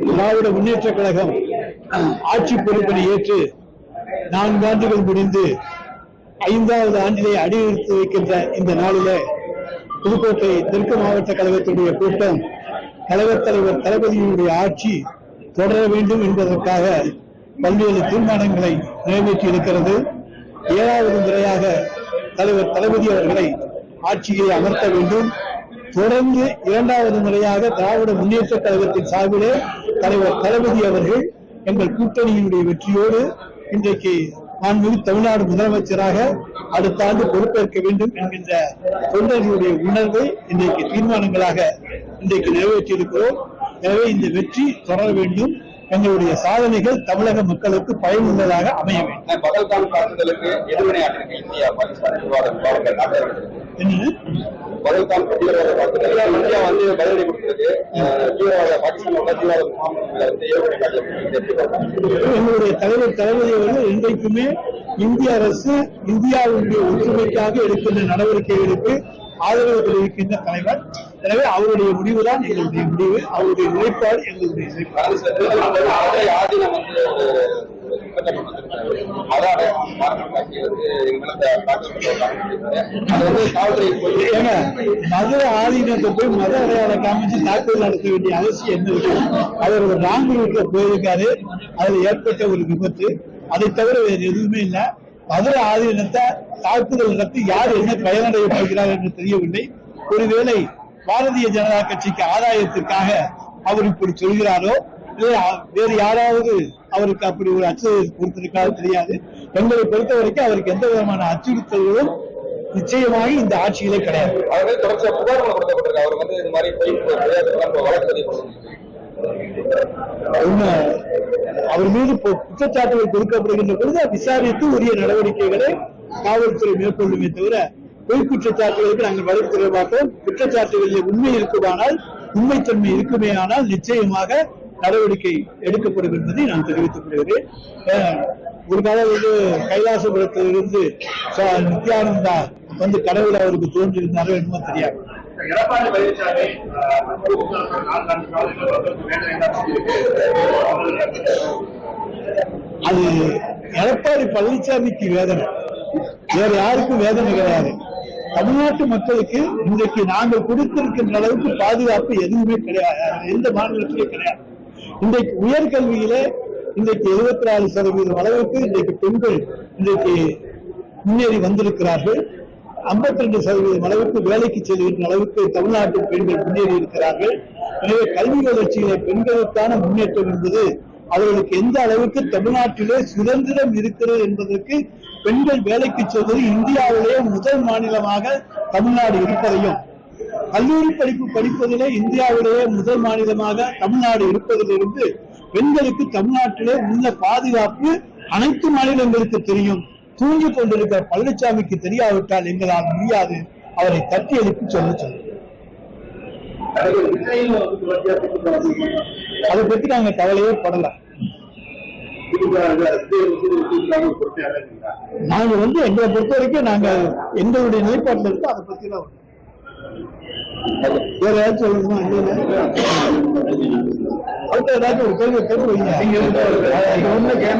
திராவிட முன்னேற்ற கழகம் ஆட்சி பொறுப்பினை ஏற்று 4 ஆண்டுகள் முடிந்து 5வது ஆண்டிலே அடியெடுத்து வைக்கின்ற இந்த நாளிலே புதுக்கோட்டை தெற்கு மாவட்ட கழகத்தினுடைய கூட்டம் கழகத் தலைவர் தளபதியினுடைய ஆட்சி தொடர வேண்டும் என்பதற்காக பல்வேறு தீர்மானங்களை நிறைவேற்றி இருக்கிறது. 7வது முறையாக தலைவர் தளபதி அவர்களை ஆட்சியை அமர்த்த வேண்டும். தொடர்ந்து 2வது முறையாக திராவிட முன்னேற்ற கழகத்தின் சார்பிலே தலைவர் தளபதி அவர்கள் எங்கள் கூட்டணியினுடைய வெற்றியோடு இன்றைக்கு மாண்புமிகு தமிழ்நாடு முதலமைச்சராக அடுத்த ஆண்டு பொறுப்பேற்க வேண்டும் என்கின்ற தொண்டர்களுடைய உணர்வை இன்றைக்கு தீர்மானங்களாக இன்றைக்கு நிறைவேற்றியிருக்கிறோம். எனவே இந்த வெற்றி தொடர வேண்டும். எங்களுடைய சாதனைகள் தமிழக மக்களுக்கு பயனுள்ளதாக அமைய வேண்டும். எங்களுடைய தலைவர் தளபதி அவர்கள் இன்றைக்குமே இந்திய அரசு இந்தியாவுடைய ஒற்றுமைக்காக எடுக்கின்ற நடவடிக்கைகளுக்கு ஆதரவு தெரிவிக்கின்ற தலைவர். எனவே அவருடைய முடிவுதான் எங்களுடைய முடிவு, அவருடைய நிலைப்பாடு எங்களுடைய மத ஆதீனத்தை போய் மத அடையாளம் காமிச்சு தாக்குதல் நடத்த வேண்டிய அவசியம் என்ன இருக்கு? அவர் ஒரு ராங் ரூட்ல போயிருக்காரு, அதுல ஏற்பட்ட ஒரு விபத்து. அதை தவிர வேறு எதுவுமே இல்லை. மதுர ஆதீனத்தை தாக்குதல் நடத்தி யார் என்ன பயனடைய போகிறார் என்று தெரியவில்லை. ஒருவேளை பாரதிய ஜனதா கட்சிக்கு ஆதாயத்திற்காக அவர் இப்படி சொல்கிறாரோ, வேறு யாராவது அவருக்கு அப்படி ஒரு அச்சுறுத்தல் கொடுத்திருக்காரு தெரியாது. எங்களை பொறுத்த வரைக்கும் அவருக்கு எந்த விதமான அச்சுறுத்தல்களும் நிச்சயமாக இந்த ஆட்சியிலே கிடையாது. அவர்கள் தொடர்ச்சியாக புகார்கள் கொடுக்கப்பட்டிருக்கு. அவர் வந்து இது மாதிரி அவர் மீது குற்றச்சாட்டுகள் கொடுக்கப்படுகின்ற பொழுது விசாரித்து உரிய நடவடிக்கைகளை காவல்துறை மேற்கொள்ளுமே தவிர பொய் குற்றச்சாட்டுகளுக்கு நாங்கள் வழக்கு தொடர்பாக குற்றச்சாட்டுகளில் உண்மை இருக்குமானால், உண்மைத்தன்மை இருக்குமே ஆனால் நிச்சயமாக நடவடிக்கை எடுக்கப்படும் என்பதை நான் தெரிவித்துக் கொள்கிறேன். ஒரு காலம் வந்து கைலாசபுரத்திலிருந்து நித்யானந்தா வந்து கடவுள் அவருக்கு தோன்றியிருந்தாரோ என்னமோ தெரியாது. எடப்பாடி பழனிசாமி அது எடப்பாடி பழனிசாமிக்கு வேதனை, வேற யாருக்கும் வேதனை கிடையாது. தமிழ்நாட்டு மக்களுக்கு இன்றைக்கு நாங்கள் கொடுத்திருக்கின்ற அளவுக்கு பாதுகாப்பு எதுவுமே கிடையாது, எந்த மாநிலத்திலும் கிடையாது. இன்றைக்கு உயர்கல்வியிலே இன்றைக்கு 74% அளவுக்கு இன்றைக்கு பெண்கள் இன்றைக்கு முன்னேறி வந்திருக்கிறார்கள். 52% அளவுக்கு வேலைக்கு செல்கின்ற அளவுக்கு தமிழ்நாட்டு பெண்கள் முன்னேறி இருக்கிறார்கள். எனவே கல்வி வளர்ச்சியிலே பெண்களுக்கான முன்னேற்றம் என்பது அவர்களுக்கு எந்த அளவுக்கு தமிழ்நாட்டிலே சுதந்திரம் இருக்கிறது என்பதற்கு பெண்கள் வேலைக்கு செல்வது இந்தியாவிலேயே முதல் மாநிலமாக தமிழ்நாடு இருப்பதையும், கல்லூரி படிப்பு படிப்பதிலே இந்தியாவிலேயே முதல் மாநிலமாக தமிழ்நாடு இருப்பதிலிருந்து பெண்களுக்கு தமிழ்நாட்டிலே உள்ள பாதுகாப்பு அனைத்து மாநிலங்களுக்கு தெரியும். தூங்கிக் கொண்டிருக்கிற பழனிசாமிக்கு தெரியாவிட்டால் எங்களால் முடியாது. அவரை தட்டி எழுப்பி சொல்ல அதை பத்தி நாங்க கவலையே படலாம். நாங்க வந்து எங்களை பொறுத்த வரைக்கும் நாங்க எங்களுடைய நிலைப்பாட்டில் இருக்கோம். அதை பத்தி தான் வேற ஏதாச்சும் சொல்லணுமா? அடுத்த ஏதாச்சும் ஒரு கேள்வி கேட்டு வைங்க.